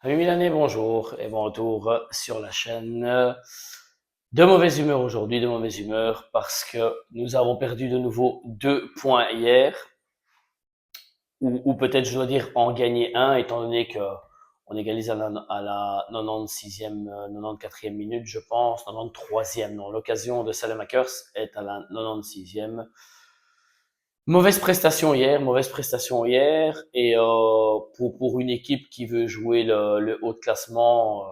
Salut Milané, bonjour et bon retour sur la chaîne. De mauvaise humeur aujourd'hui, de mauvaise humeur parce que nous avons perdu de nouveau 2 points hier, ou peut-être je dois dire en gagner un étant donné que on égalise à la 96e, 94e minute, je pense, 93e, non, l'occasion de Salemakers est à la 96e. Mauvaise prestation hier, et pour une équipe qui veut jouer le haut de classement,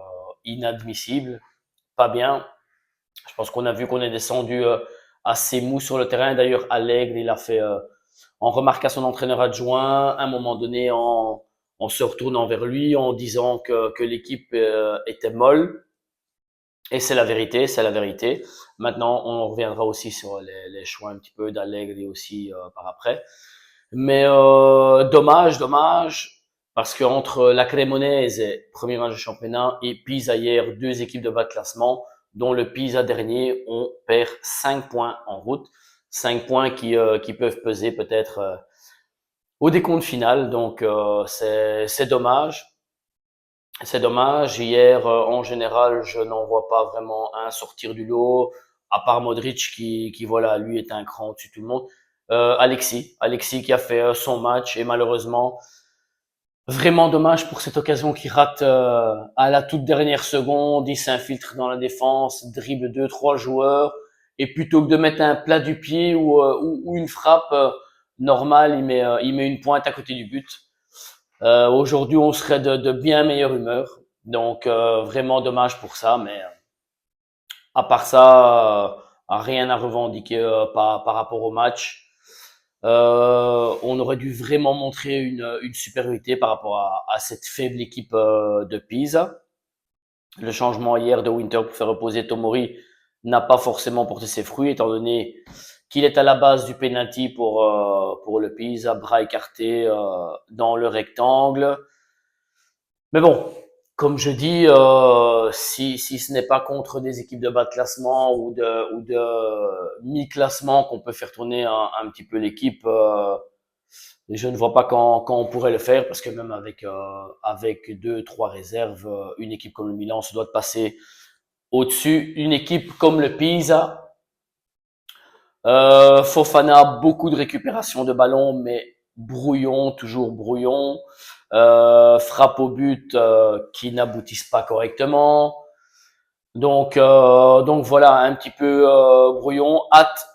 inadmissible, pas bien. Je pense qu'on a vu qu'on est descendu assez mou sur le terrain. D'ailleurs, Allègre, il a fait, en remarquant son entraîneur adjoint, à un moment donné, en se retournant vers lui, en disant que l'équipe était molle. Et c'est la vérité, c'est la vérité. Maintenant, on reviendra aussi sur les choix un petit peu d'Allègre et aussi par après. Mais dommage, parce qu'entre la Cremonese, premier match de championnat, et Pisa hier, deux équipes de bas de classement, dont le Pisa dernier, on perd 5 points en route. 5 points qui peuvent peser peut-être au décompte final. Donc c'est dommage. C'est dommage. Hier, en général, je n'en vois pas vraiment un sortir du lot, à part Modric qui voilà, lui est un cran au-dessus de tout le monde. Alexis qui a fait son match, et malheureusement, vraiment dommage pour cette occasion qu'il rate à la toute dernière seconde. Il s'infiltre dans la défense, dribble deux, trois joueurs, et plutôt que de mettre un plat du pied ou une frappe normale, il met une pointe à côté du but. Aujourd'hui, on serait de bien meilleure humeur. Donc, vraiment dommage pour ça. Mais à part ça, rien à revendiquer par rapport au match. On aurait dû vraiment montrer une supériorité par rapport à cette faible équipe de Pisa. Le changement hier de Winter pour faire reposer Tomori n'a pas forcément porté ses fruits, étant donné qu'il est à la base du penalty pour le Pisa, bras écartés dans le rectangle. Mais bon, comme je dis, si ce n'est pas contre des équipes de bas de classement ou de mi-classement qu'on peut faire tourner un petit peu l'équipe, je ne vois pas quand on pourrait le faire, parce que même avec deux, trois réserves, une équipe comme le Milan se doit de passer au-dessus. Une équipe comme le Pisa, Fofana, beaucoup de récupération de ballon, mais brouillon, toujours brouillon. Frappe au but qui n'aboutissent pas correctement. Donc voilà, un petit peu brouillon.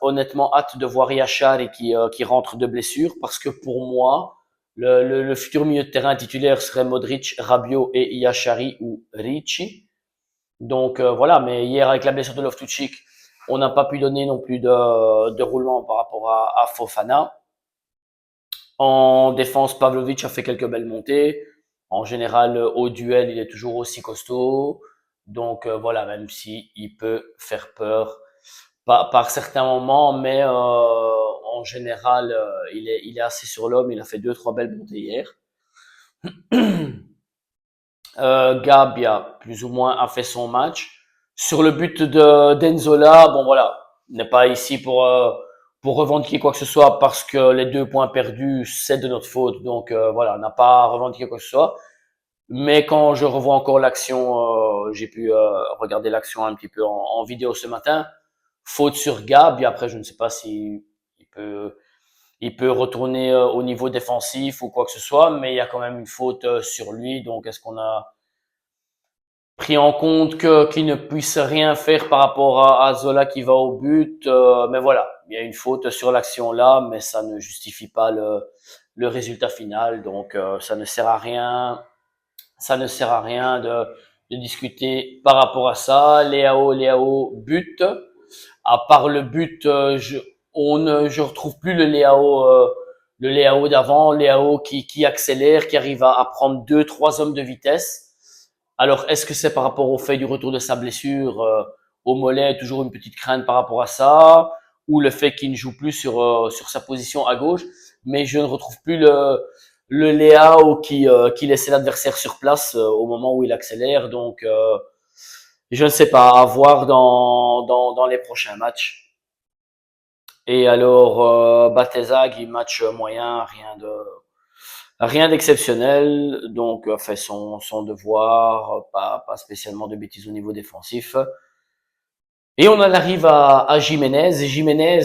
Honnêtement, hâte de voir Yachar qui rentre de blessure, parce que pour moi, le futur milieu de terrain titulaire serait Modric, Rabiot et Yachari ou Ricci. Donc voilà, mais hier avec la blessure de Loftus-Cheek, on n'a pas pu donner non plus de roulement par rapport à Fofana. En défense, Pavlovic a fait quelques belles montées. En général, au duel, il est toujours aussi costaud. Donc voilà, même si il peut faire peur par certains moments, mais en général, il est assez sur l'homme. Il a fait deux, trois belles montées hier. Gabia, plus ou moins, a fait son match. Sur le but de d'Enzola, bon voilà, n'est pas ici pour revendiquer quoi que ce soit, parce que les 2 points perdus, c'est de notre faute. Donc voilà, on n'a pas revendiqué quoi que ce soit. Mais quand je revois encore l'action, j'ai pu regarder l'action un petit peu en vidéo ce matin. Faute sur Gab, et après je ne sais pas si il peut il peut retourner au niveau défensif ou quoi que ce soit, mais il y a quand même une faute sur lui. Donc est-ce qu'on a pris en compte qu'il ne puisse rien faire par rapport à Zola qui va au but? Mais voilà, il y a une faute sur l'action là, mais ça ne justifie pas le résultat final. Donc ça ne sert à rien. Ça ne sert à rien de discuter par rapport à ça. Léao, but. À part le but, je retrouve plus le Léao d'avant, Léao qui accélère, qui arrive à prendre deux, trois hommes de vitesse. Alors, est-ce que c'est par rapport au fait du retour de sa blessure au mollet, toujours une petite crainte par rapport à ça, ou le fait qu'il ne joue plus sur sa position à gauche? Mais je ne retrouve plus le Léao qui laissait l'adversaire sur place au moment où il accélère. Donc, je ne sais pas, à voir dans les prochains matchs. Et alors, Batezag, il match moyen, Rien d'exceptionnel, donc fait son devoir, pas spécialement de bêtises au niveau défensif. Et on en arrive à Jiménez. Et Jiménez,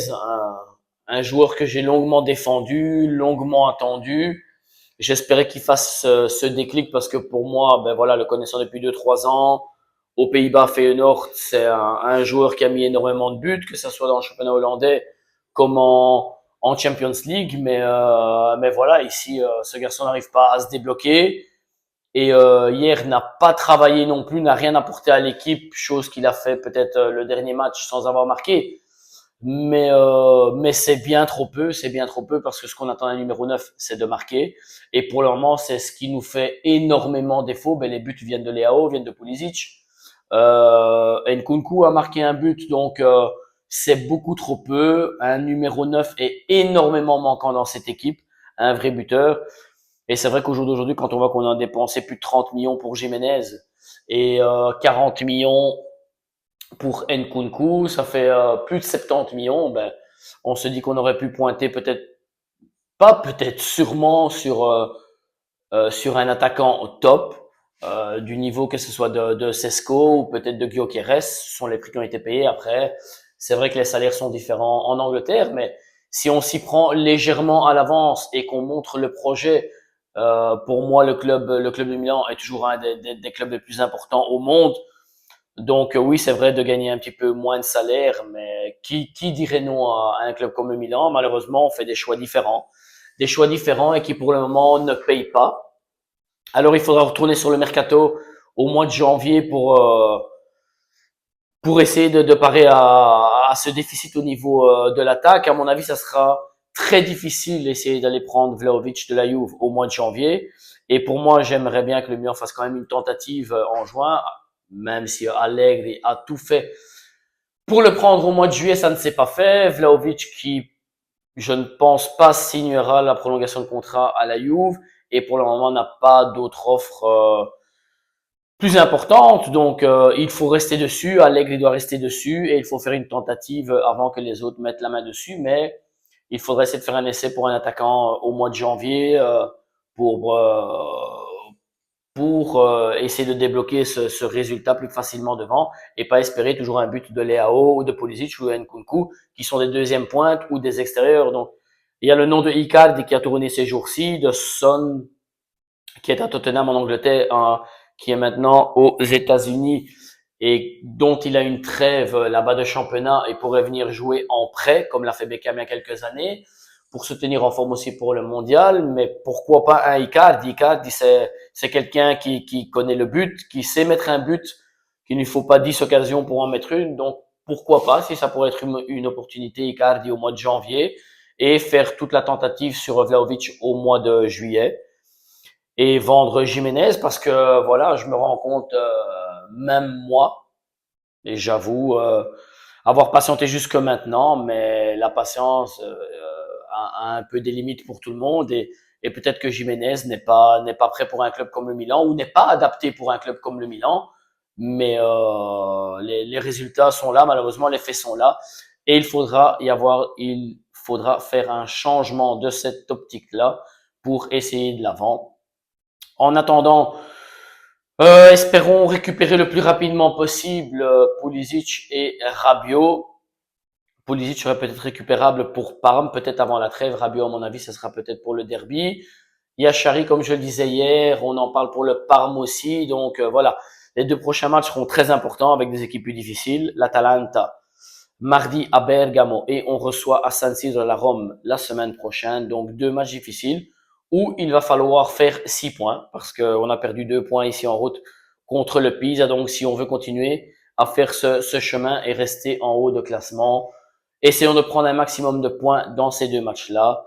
un joueur que j'ai longuement défendu, longuement attendu. J'espérais qu'il fasse ce déclic parce que pour moi, ben voilà, le connaissant depuis 2 3 ans, aux Pays-Bas, Feyenoord, c'est un joueur qui a mis énormément de buts, que ce soit dans le championnat hollandais comme en Champions League. Mais voilà, ici, ce garçon n'arrive pas à se débloquer. Et hier, n'a pas travaillé non plus, n'a rien apporté à l'équipe, chose qu'il a fait peut-être le dernier match sans avoir marqué. Mais c'est bien trop peu parce que ce qu'on attend à numéro 9, c'est de marquer. Et pour le moment, c'est ce qui nous fait énormément défaut. Ben, les buts viennent de Leao, viennent de Pulisic. Nkunku a marqué un but, donc c'est beaucoup trop peu. Un numéro 9 est énormément manquant dans cette équipe, un vrai buteur. Et c'est vrai qu'au jour d'aujourd'hui, quand on voit qu'on a dépensé plus de 30 millions pour Jiménez et 40 millions pour Nkunku, ça fait plus de 70 millions, ben, on se dit qu'on aurait pu pointer peut-être, pas peut-être, sûrement sur un attaquant au top, du niveau que ce soit de Sesco ou peut-être de Gyökeres. Ce sont les prix qui ont été payés. Après, c'est vrai que les salaires sont différents en Angleterre, mais si on s'y prend légèrement à l'avance et qu'on montre le projet, pour moi, le club de Milan est toujours un des clubs les plus importants au monde. Donc oui, c'est vrai de gagner un petit peu moins de salaire, mais qui dirait non à un club comme le Milan? Malheureusement, on fait des choix différents et qui pour le moment ne payent pas. Alors il faudra retourner sur le mercato au mois de janvier pour essayer de parer à ce déficit au niveau de l'attaque. À mon avis, ça sera très difficile d'essayer d'aller prendre Vlahovic de la Juve au mois de janvier. Et pour moi, j'aimerais bien que le Milan fasse quand même une tentative en juin, même si Allegri a tout fait pour le prendre au mois de juillet, ça ne s'est pas fait. Vlahovic qui, je ne pense pas, signera la prolongation de contrat à la Juve et pour le moment n'a pas d'autre offre plus importante. Donc il faut rester dessus. Allegri doit rester dessus et il faut faire une tentative avant que les autres mettent la main dessus. Mais il faudrait essayer de faire un essai pour un attaquant au mois de janvier pour euh, pour essayer de débloquer ce résultat plus facilement devant et pas espérer toujours un but de Leao ou de Pulisic ou de Nkunku qui sont des deuxièmes pointes ou des extérieurs. Donc, il y a le nom de Icardi qui a tourné ces jours-ci, de Son qui est à Tottenham en Angleterre, qui est maintenant aux États-Unis et dont il a une trêve là-bas de championnat et pourrait venir jouer en prêt, comme l'a fait Beckham il y a quelques années, pour se tenir en forme aussi pour le mondial. Mais pourquoi pas un Icardi? Icardi, c'est quelqu'un qui connaît le but, qui sait mettre un but, qu'il ne faut pas 10 occasions pour en mettre une. Donc, pourquoi pas, si ça pourrait être une opportunité, Icardi au mois de janvier, et faire toute la tentative sur Vlahovic au mois de juillet et vendre Jiménez parce que voilà, je me rends compte, même moi, et j'avoue avoir patienté jusque maintenant, mais la patience a un peu des limites pour tout le monde et peut-être que Jiménez n'est pas prêt pour un club comme le Milan ou n'est pas adapté pour un club comme le Milan, mais les résultats sont là, malheureusement les faits sont là et il faudra faire un changement de cette optique-là pour essayer de l'avant. En attendant, espérons récupérer le plus rapidement possible Pulisic et Rabiot. Pulisic serait peut-être récupérable pour Parme, peut-être avant la trêve. Rabiot, à mon avis, ce sera peut-être pour le derby. Yachari, comme je le disais hier, on en parle pour le Parme aussi. Donc voilà, les 2 prochains matchs seront très importants avec des équipes plus difficiles. L'Atalanta, mardi à Bergamo et on reçoit à San Siro la Rome la semaine prochaine. Donc 2 matchs difficiles où il va falloir faire 6 points parce qu'on a perdu 2 points ici en route contre le Pisa. Donc si on veut continuer à faire ce chemin et rester en haut de classement, essayons de prendre un maximum de points dans ces 2 matchs-là.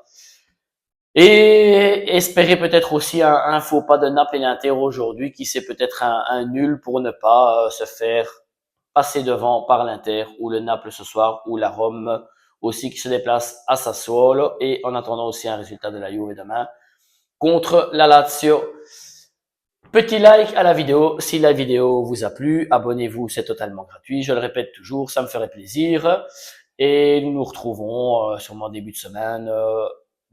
Et espérer peut-être aussi un faux pas de Naples et l'Inter aujourd'hui, qui c'est peut-être un nul pour ne pas se faire passer devant par l'Inter ou le Naples ce soir ou la Rome aussi qui se déplace à Sassuolo et en attendant aussi un résultat de la Juve demain contre la Lazio. Petit like à la vidéo si la vidéo vous a plu, abonnez-vous, c'est totalement gratuit, je le répète toujours, ça me ferait plaisir et nous nous retrouvons sûrement début de semaine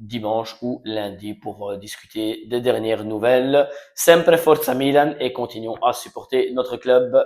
dimanche ou lundi pour discuter des dernières nouvelles. Sempre Forza Milan et continuons à supporter notre club